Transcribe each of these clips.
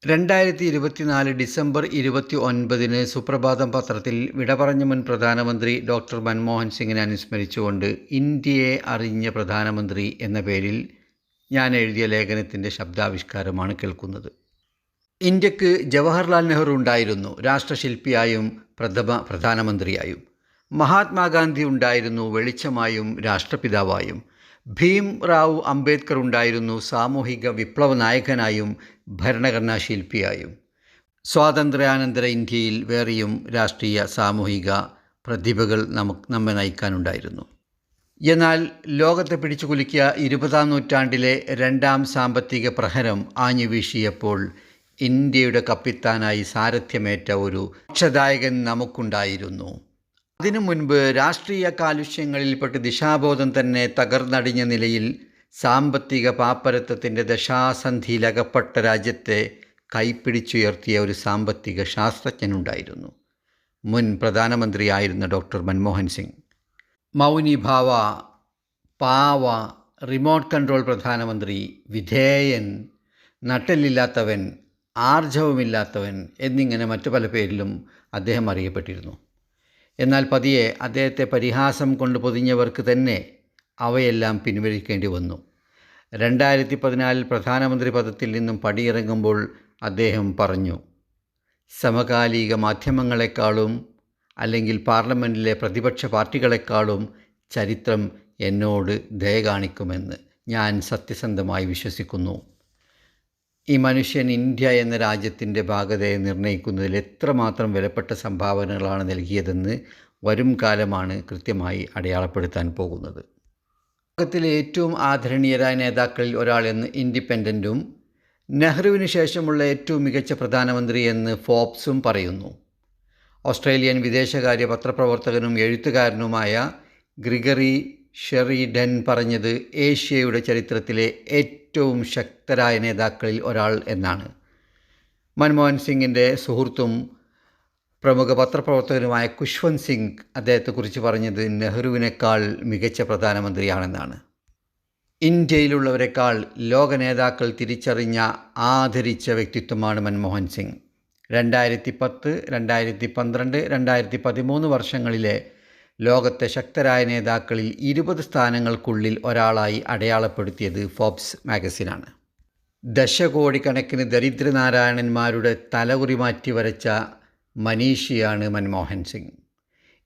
2024 December 29-ന് സുപ്രഭാതം പത്രത്തിൽ വിട പറഞ്ഞ മുൻ പ്രധാനമന്ത്രി ഡോക്ടർ മൻമോഹൻ സിംഗിനെ അനുസ്മരിച്ചുകൊണ്ട് ഇന്ത്യയെ അറിഞ്ഞ പ്രധാനമന്ത്രി എന്ന പേരിൽ ഞാൻ എഴുതിയ ലേഖനത്തിൻ്റെ ശബ്ദാവിഷ്കാരമാണ് കേൾക്കുന്നത്. ഇന്ത്യക്ക് ജവഹർലാൽ നെഹ്റു ഉണ്ടായിരുന്നു, രാഷ്ട്രശില്പിയായും പ്രധാനമന്ത്രിയായും. മഹാത്മാഗാന്ധി ഉണ്ടായിരുന്നു, വെളിച്ചമായും രാഷ്ട്രപിതാവായും. ഭീം റാവു അംബേദ്കർ ഉണ്ടായിരുന്നു, സാമൂഹിക വിപ്ലവ നായകനായും ഭരണഘടനാ ശില്പിയായും. സ്വാതന്ത്ര്യാനന്തര ഇന്ത്യയിൽ വേറെയും രാഷ്ട്രീയ സാമൂഹിക പ്രതിഭകൾ നമ്മെ നയിക്കാനുണ്ടായിരുന്നു. എന്നാൽ ലോകത്തെ പിടിച്ചുകുലുക്കിയ 20-ാം നൂറ്റാണ്ടിലെ രണ്ടാം സാമ്പത്തിക പ്രഹരം ആഞ്ഞുവീശിയപ്പോൾ ഇന്ത്യയുടെ കപ്പിത്താനായി സാരഥ്യമേറ്റ ഒരു മോക്ഷദായകൻ നമുക്കുണ്ടായിരുന്നു. അതിനു മുൻപ് രാഷ്ട്രീയ കാലുഷ്യങ്ങളിൽപ്പെട്ട് ദിശാബോധം തന്നെ തകർന്നടിഞ്ഞ നിലയിൽ സാമ്പത്തിക പാപ്പരത്വത്തിൻ്റെ ദശാസന്ധിയിലകപ്പെട്ട രാജ്യത്തെ കൈപ്പിടിച്ചുയർത്തിയ ഒരു സാമ്പത്തിക ശാസ്ത്രജ്ഞനുണ്ടായിരുന്നു. മുൻ പ്രധാനമന്ത്രിയായിരുന്ന ഡോക്ടർ മൻമോഹൻ സിംഗ്. മൗനിഭാവ, പാവ, റിമോട്ട് കൺട്രോൾ പ്രധാനമന്ത്രി, വിധേയൻ, നട്ടെല്ലില്ലാത്തവൻ, ആർജവമില്ലാത്തവൻ എന്നിങ്ങനെ മറ്റു പല പേരിലും അദ്ദേഹം അറിയപ്പെട്ടിരുന്നു. എന്നാൽ പതിയെ അദ്ദേഹത്തെ പരിഹാസം കൊണ്ട് പൊതിഞ്ഞവർക്ക് തന്നെ അവയെല്ലാം പിൻവലിക്കേണ്ടി വന്നു. 2014 പ്രധാനമന്ത്രി പദത്തിൽ നിന്നും പടിയിറങ്ങുമ്പോൾ അദ്ദേഹം പറഞ്ഞു, സമകാലിക മാധ്യമങ്ങളെക്കാളും അല്ലെങ്കിൽ പാർലമെൻറ്റിലെ പ്രതിപക്ഷ പാർട്ടികളെക്കാളും ചരിത്രം എന്നോട് ദയ കാണിക്കുമെന്ന് ഞാൻ സത്യസന്ധമായി വിശ്വസിക്കുന്നു. ഈ മനുഷ്യൻ ഇന്ത്യ എന്ന രാജ്യത്തിൻ്റെ ഭാഗതയെ നിർണ്ണയിക്കുന്നതിൽ എത്രമാത്രം വിലപ്പെട്ട സംഭാവനകളാണ് നൽകിയതെന്ന് വരും കാലമാണ് കൃത്യമായി അടയാളപ്പെടുത്താൻ പോകുന്നത്. ലോകത്തിലെ ഏറ്റവും ആദരണീയരായ നേതാക്കളിൽ ഒരാൾ എന്ന് ഇൻഡിപെൻഡൻറ്റും നെഹ്റുവിന് ശേഷമുള്ള ഏറ്റവും മികച്ച പ്രധാനമന്ത്രി എന്ന് ഫോബ്സും പറയുന്നു. ഓസ്ട്രേലിയൻ വിദേശകാര്യ പത്രപ്രവർത്തകനും എഴുത്തുകാരനുമായ ഗ്രിഗറി ഷെറിഡൻ പറഞ്ഞത് ഏഷ്യയുടെ ചരിത്രത്തിലെ ഏറ്റവും ശക്തരായ നേതാക്കളിൽ ഒരാൾ എന്നാണ്. മൻമോഹൻ സിംഗിൻ്റെ സുഹൃത്തും പ്രമുഖ പത്രപ്രവർത്തകനുമായ ഖുശ്വന്ത് സിംഗ് അദ്ദേഹത്തെക്കുറിച്ച് പറഞ്ഞത് നെഹ്റുവിനേക്കാൾ മികച്ച പ്രധാനമന്ത്രിയാണെന്നാണ്. ഇന്ത്യയിലുള്ളവരെക്കാൾ ലോക നേതാക്കൾ തിരിച്ചറിഞ്ഞ ആദരിച്ച വ്യക്തിത്വമാണ് മൻമോഹൻ സിംഗ്. 2010, 2012, 2013 വർഷങ്ങളിലെ ലോകത്തെ ശക്തരായ നേതാക്കളിൽ 20 സ്ഥാനങ്ങൾക്കുള്ളിൽ ഒരാളായി അടയാളപ്പെടുത്തിയത് ഫോബ്സ് മാഗസിനാണ്. ദശകോടിക്കണക്കിന് ദരിദ്രനാരായണന്മാരുടെ തലകുറി മാറ്റി വരച്ച മനീഷിയാണ് മൻമോഹൻ സിംഗ്.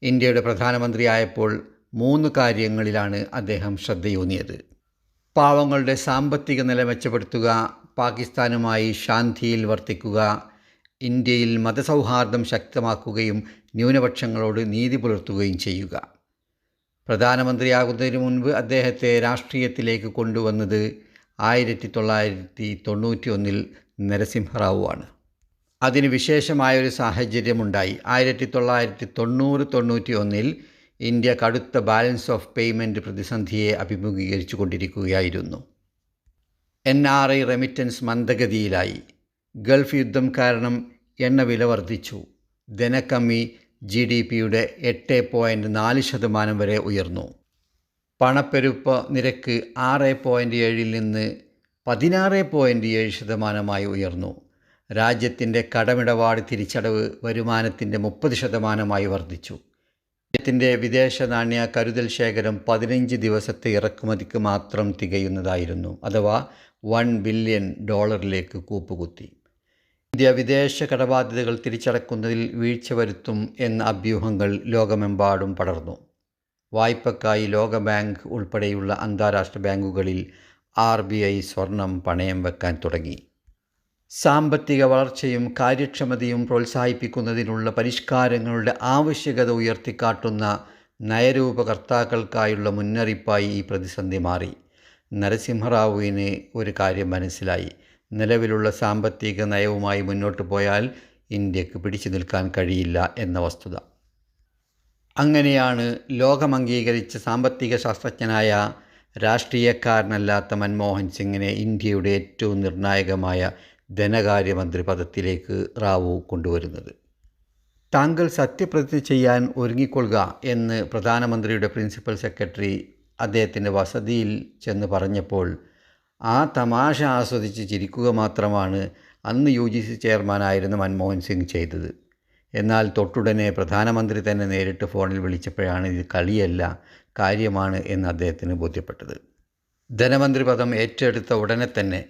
ഇന്ത്യയുടെ പ്രധാനമന്ത്രിയായപ്പോൾ 3 കാര്യങ്ങളിലാണ് അദ്ദേഹം ശ്രദ്ധയൂന്നിയത്. പാവങ്ങളുടെ സാമ്പത്തിക നില മെച്ചപ്പെടുത്തുക, പാകിസ്ഥാനുമായി ശാന്തിയിൽ വർത്തിക്കുക, ഇന്ത്യയിൽ മതസൗഹാർദ്ദം ശക്തമാക്കുകയും ന്യൂനപക്ഷങ്ങളോട് നീതി പുലർത്തുകയും ചെയ്യുക. പ്രധാനമന്ത്രിയാകുന്നതിന് മുൻപ് അദ്ദേഹത്തെ രാഷ്ട്രീയത്തിലേക്ക് കൊണ്ടുവന്നത് 1991 നരസിംഹറാവു ആണ്. അതിന് വിശേഷമായൊരു സാഹചര്യമുണ്ടായി. 1990-91 ഇന്ത്യ കടുത്ത ബാലൻസ് ഓഫ് പേയ്മെൻറ്റ് പ്രതിസന്ധിയെ അഭിമുഖീകരിച്ചു കൊണ്ടിരിക്കുകയായിരുന്നു. NRI റെമിറ്റൻസ് മന്ദഗതിയിലായി. ഗൾഫ് യുദ്ധം കാരണം എണ്ണവില വർദ്ധിച്ചു. ധനക്കമ്മി GDPയുടെ 8.4% വരെ ഉയർന്നു. പണപ്പെരുപ്പ നിരക്ക് 6.7 നിന്ന് 16.7% ഉയർന്നു. രാജ്യത്തിൻ്റെ കടമിടപാട് തിരിച്ചടവ് വരുമാനത്തിൻ്റെ 30% വർദ്ധിച്ചു. രാജ്യത്തിൻ്റെ വിദേശ നാണ്യ കരുതൽ ശേഖരം 15 ദിവസത്തെ ഇറക്കുമതിക്ക് മാത്രം തികയുന്നതായിരുന്നു, അഥവാ $1 ബില്യൺ കൂപ്പുകുത്തി. ഇന്ത്യ വിദേശ കടബാധ്യതകൾ തിരിച്ചടക്കുന്നതിൽ വീഴ്ച വരുത്തും എന്ന അഭ്യൂഹങ്ങൾ ലോകമെമ്പാടും പടർന്നു. വായ്പക്കായി ലോകബാങ്ക് ഉൾപ്പെടെയുള്ള അന്താരാഷ്ട്ര ബാങ്കുകളിൽ RBI സ്വർണം പണയം വെക്കാൻ തുടങ്ങി. സാമ്പത്തിക വളർച്ചയും കാര്യക്ഷമതയും പ്രോത്സാഹിപ്പിക്കുന്നതിനുള്ള പരിഷ്കാരങ്ങളുടെ ആവശ്യകത ഉയർത്തിക്കാട്ടുന്ന നയരൂപകർത്താക്കൾക്കായുള്ള മുന്നറിയിപ്പായി ഈ പ്രതിസന്ധി മാറി. നരസിംഹറാവുവിന് ഒരു കാര്യം മനസ്സിലായി: നിലവിലുള്ള സാമ്പത്തിക നയവുമായി മുന്നോട്ട് പോയാൽ ഇന്ത്യക്ക് പിടിച്ചു നിൽക്കാൻ കഴിയില്ല എന്ന വസ്തുത. അങ്ങനെയാണ് ലോകമംഗീകരിച്ച സാമ്പത്തിക ശാസ്ത്രജ്ഞനായ രാഷ്ട്രീയക്കാരനല്ലാത്ത മൻമോഹൻ സിംഗിനെ ഇന്ത്യയുടെ ഏറ്റവും നിർണായകമായ ധനകാര്യമന്ത്രി പദത്തിലേക്ക് റാവു കൊണ്ടുവരുന്നത്. താങ്കൾ സത്യപ്രതിജ്ഞ ചെയ്യാൻ ഒരുങ്ങിക്കൊള്ളുക എന്ന് പ്രധാനമന്ത്രിയുടെ പ്രിൻസിപ്പൽ സെക്രട്ടറി അദ്ദേഹത്തിൻ്റെ വസതിയിൽ ചെന്ന് പറഞ്ഞപ്പോൾ ആ തമാശ ആസ്വദിച്ച് ചിരിക്കുക മാത്രമാണ് അന്ന് UGC ചെയർമാനായിരുന്ന മൻമോഹൻ സിംഗ് ചെയ്തത്. എന്നാൽ തൊട്ടുടനെ പ്രധാനമന്ത്രി തന്നെ നേരിട്ട് ഫോണിൽ വിളിച്ചപ്പോഴാണ് ഇത് കളിയല്ല, കാര്യമാണ് എന്ന് അദ്ദേഹത്തിന് ബോധ്യപ്പെട്ടത്. ധനമന്ത്രി പദം ഏറ്റെടുത്ത ഉടനെ തന്നെ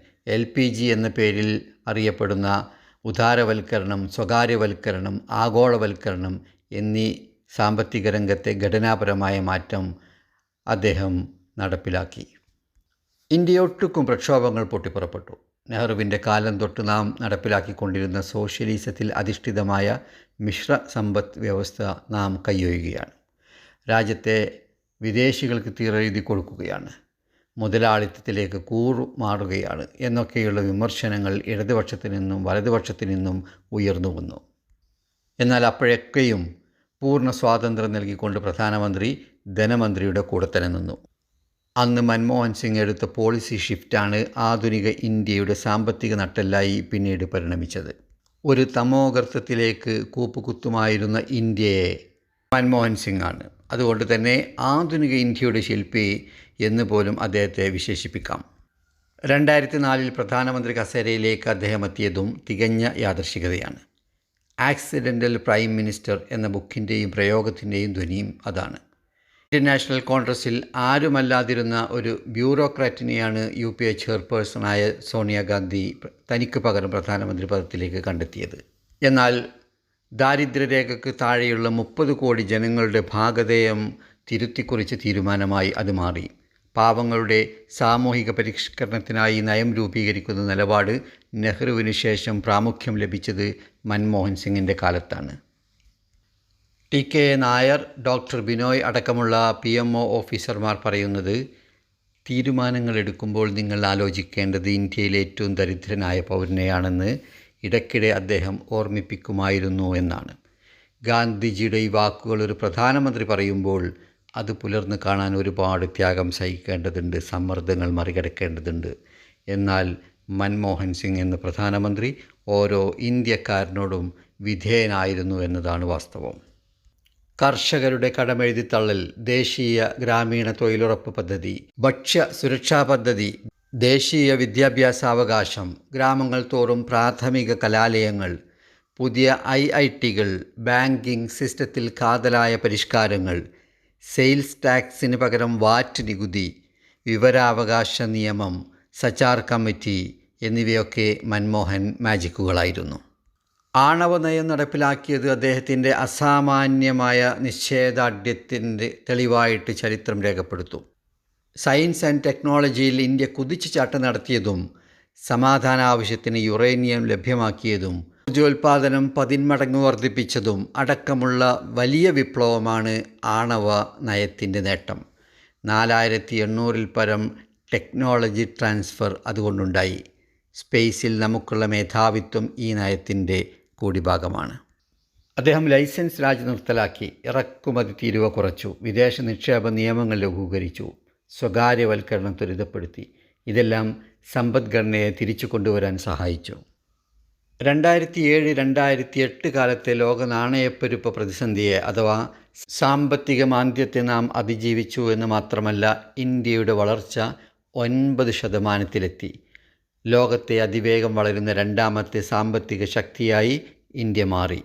LPG എന്ന പേരിൽ അറിയപ്പെടുന്ന ഉദാരവൽക്കരണം, സ്വകാര്യവൽക്കരണം, ആഗോളവൽക്കരണം എന്നീ സാമ്പത്തിക രംഗത്തെ ഘടനാപരമായ മാറ്റം അദ്ദേഹം നടപ്പിലാക്കി. ഇന്ത്യയൊട്ടുക്കും പ്രക്ഷോഭങ്ങൾ പൊട്ടിപ്പുറപ്പെട്ടു. നെഹ്റുവിൻ്റെ കാലം തൊട്ട് നാം നടപ്പിലാക്കിക്കൊണ്ടിരുന്ന സോഷ്യലിസത്തിൽ അധിഷ്ഠിതമായ മിശ്ര സമ്പദ് വ്യവസ്ഥ നാം കൈയൊഴിയുകയാണ്. രാജ്യത്തെ വിദേശികൾക്ക് തീരെഴുതി കൊടുക്കുകയാണ്, മുതലാളിത്തത്തിലേക്ക് കൂറുമാറുകയാണ് എന്നൊക്കെയുള്ള വിമർശനങ്ങൾ ഇടതുപക്ഷത്തു നിന്നും വലതുപക്ഷത്തു നിന്നും ഉയർന്നു വന്നു. എന്നാൽ അപ്പോഴൊക്കെയും പൂർണ്ണ സ്വാതന്ത്ര്യം നൽകിക്കൊണ്ട് പ്രധാനമന്ത്രി ധനമന്ത്രിയുടെ കൂടെ തന്നെ നിന്നു. അന്ന് മൻമോഹൻ സിംഗ് എടുത്ത പോളിസി ഷിഫ്റ്റാണ് ആധുനിക ഇന്ത്യയുടെ സാമ്പത്തിക നട്ടെല്ലായി പിന്നീട് പരിണമിച്ചത്. ഒരു തമോഗർത്തത്തിലേക്ക് കൂപ്പുകുത്തുമായിരുന്ന ഇന്ത്യയെ മൻമോഹൻ സിംഗ് ആണ്. അതുകൊണ്ട് തന്നെ ആധുനിക ഇന്ത്യയുടെ ശില്പി എന്ന് പോലും അദ്ദേഹത്തെ വിശേഷിപ്പിക്കാം. 2004 പ്രധാനമന്ത്രി കസേരയിലേക്ക് അദ്ദേഹം എത്തിയതും തികഞ്ഞ യാദൃശ്ചികതയാണ്. ആക്സിഡൻ്റൽ പ്രൈം മിനിസ്റ്റർ എന്ന ബുക്കിൻ്റെയും പ്രയോഗത്തിൻ്റെയും ധ്വനിയും അതാണ്. ഇന്ത്യൻ നാഷണൽ കോൺഗ്രസിൽ ആരുമല്ലാതിരുന്ന ഒരു ബ്യൂറോക്രാറ്റിനെയാണ് UPA ചെയർപേഴ്സണായ സോണിയാഗാന്ധി തനിക്ക് പകരം പ്രധാനമന്ത്രി പദത്തിലേക്ക് കണ്ടെത്തിയത്. എന്നാൽ ദാരിദ്ര്യരേഖയ്ക്ക് താഴെയുള്ള 30 കോടി ജനങ്ങളുടെ ഭാഗധേയം തിരുത്തിക്കുറിച്ച തീരുമാനമായി അത് മാറി. പാവങ്ങളുടെ സാമൂഹിക പരിഷ്കരണത്തിനായി നയം രൂപീകരിക്കുന്ന നിലപാട് നെഹ്റുവിന് ശേഷം പ്രാമുഖ്യം ലഭിച്ചത് മൻമോഹൻ സിംഗിൻ്റെ കാലത്താണ്. TK നായർ, ഡോക്ടർ ബിനോയ് അടക്കമുള്ള PMO ഓഫീസർമാർ പറയുന്നത്, തീരുമാനങ്ങൾ എടുക്കുമ്പോൾ നിങ്ങൾ ആലോചിക്കേണ്ടത് ഇന്ത്യയിലെ ഏറ്റവും ദരിദ്രനായ പൗരനെയാണെന്ന് ഇടയ്ക്കിടെ അദ്ദേഹം ഓർമ്മിപ്പിക്കുമായിരുന്നു എന്നാണ്. ഗാന്ധിജിയുടെ ഈ വാക്കുകൾ ഒരു പ്രധാനമന്ത്രി പറയുമ്പോൾ അത് പുലർന്നു കാണാൻ ഒരുപാട് ത്യാഗം സഹിക്കേണ്ടതുണ്ട്, സമ്മർദ്ദങ്ങൾ മറികടക്കേണ്ടതുണ്ട്. എന്നാൽ മൻമോഹൻ സിംഗ് എന്ന പ്രധാനമന്ത്രി ഓരോ ഇന്ത്യക്കാരനോടും വിധേയനായിരുന്നു എന്നതാണ് വാസ്തവം. കർഷകരുടെ കടമെഴുതിത്തള്ളൽ, ദേശീയ ഗ്രാമീണ തൊഴിലുറപ്പ് പദ്ധതി, ഭക്ഷ്യ സുരക്ഷാ പദ്ധതി, ദേശീയ വിദ്യാഭ്യാസാവകാശം, ഗ്രാമങ്ങൾ തോറും പ്രാഥമിക കലാലയങ്ങൾ, പുതിയ IITകൾ, ബാങ്കിംഗ് സിസ്റ്റത്തിൽ കാതലായ പരിഷ്കാരങ്ങൾ, സെയിൽസ് ടാക്സിന് പകരം VAT നികുതി, വിവരാവകാശ നിയമം, സച്ചാർ കമ്മിറ്റി എന്നിവയൊക്കെ മൻമോഹൻ മാജിക്കുകളായിരുന്നു. ആണവ നയം നടപ്പിലാക്കിയത് അദ്ദേഹത്തിൻ്റെ അസാമാന്യമായ നിശ്ചയദാർഢ്യത്തിൻ്റെ തെളിവായിട്ട് ചരിത്രം രേഖപ്പെടുത്തും. സയൻസ് ആൻഡ് ടെക്നോളജിയിൽ ഇന്ത്യ കുതിച്ചുചാട്ടം നടത്തിയതും സമാധാന ആവശ്യത്തിന് യുറേനിയം ലഭ്യമാക്കിയതും ഊർജോൽപാദനം 10 മടങ്ങ് വർദ്ധിപ്പിച്ചതും അടക്കമുള്ള വലിയ വിപ്ലവമാണ് ആണവ നയത്തിൻ്റെ നേട്ടം. 4800 പരം ടെക്നോളജി ട്രാൻസ്ഫർ അതുകൊണ്ടുണ്ടായി. സ്പേസിൽ നമുക്കുള്ള മേധാവിത്വം ഈ നയത്തിൻ്റെ കൂടി ഭാഗമാണ്. അദ്ദേഹം ലൈസൻസ് രാജ് നിർത്തലാക്കി, ഇറക്കുമതി തീരുവ കുറച്ചു, വിദേശ നിക്ഷേപ നിയമങ്ങൾ ലഘൂകരിച്ചു, സ്വകാര്യവൽക്കരണം ത്വരിതപ്പെടുത്തി. ഇതെല്ലാം സമ്പദ്ഘടനയെ തിരിച്ചു കൊണ്ടുവരാൻ സഹായിച്ചു. 2007-2008 കാലത്തെ ലോക നാണയപ്പെരുപ്പ പ്രതിസന്ധിയെ അഥവാ സാമ്പത്തിക മാന്ദ്യത്തെ നാം അതിജീവിച്ചു എന്ന് മാത്രമല്ല, ഇന്ത്യയുടെ വളർച്ച 9%-ലെത്തി. ലോകത്തെ അതിവേഗം വളരുന്ന രണ്ടാമത്തെ സാമ്പത്തിക ശക്തിയായി ഇന്ത്യ മാറി.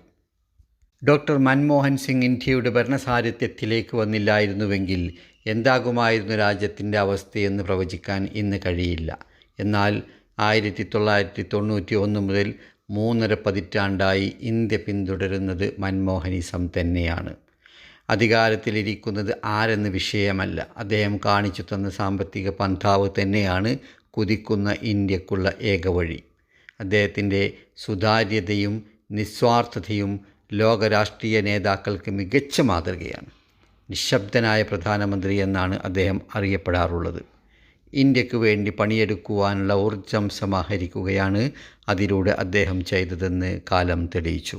ഡോക്ടർ മൻമോഹൻ സിംഗ് ഇന്ത്യയുടെ ഭരണസാരഥ്യത്തിലേക്ക് വന്നില്ലായിരുന്നുവെങ്കിൽ എന്താകുമായിരുന്നു രാജ്യത്തിൻ്റെ അവസ്ഥയെന്ന് പ്രവചിക്കാൻ ഇന്ന് കഴിയില്ല. എന്നാൽ 1991 മുതൽ 3.5 പതിറ്റാണ്ടായി ഇന്ത്യ പിന്തുടരുന്നത് മൻമോഹനിസം തന്നെയാണ്. അധികാരത്തിലിരിക്കുന്നത് ആരെന്ന് വിഷയമല്ല, അദ്ദേഹം കാണിച്ചു തന്ന സാമ്പത്തിക പന്ഥാവ് തന്നെയാണ് കുതിക്കുന്ന ഇന്ത്യക്കുള്ള ഏക വഴി. അദ്ദേഹത്തിൻ്റെ സുതാര്യതയും നിസ്വാർത്ഥതയും ലോകരാഷ്ട്രീയ നേതാക്കൾക്ക് മികച്ച മാതൃകയാണ്. നിശബ്ദനായ പ്രധാനമന്ത്രി എന്നാണ് അദ്ദേഹം അറിയപ്പെടാറുള്ളത്. ഇന്ത്യക്ക് വേണ്ടി പണിയെടുക്കുവാനുള്ള ഊർജം സമാഹരിക്കുകയാണ് അതിലൂടെ അദ്ദേഹം ചെയ്തതെന്ന് കാലം തെളിയിച്ചു.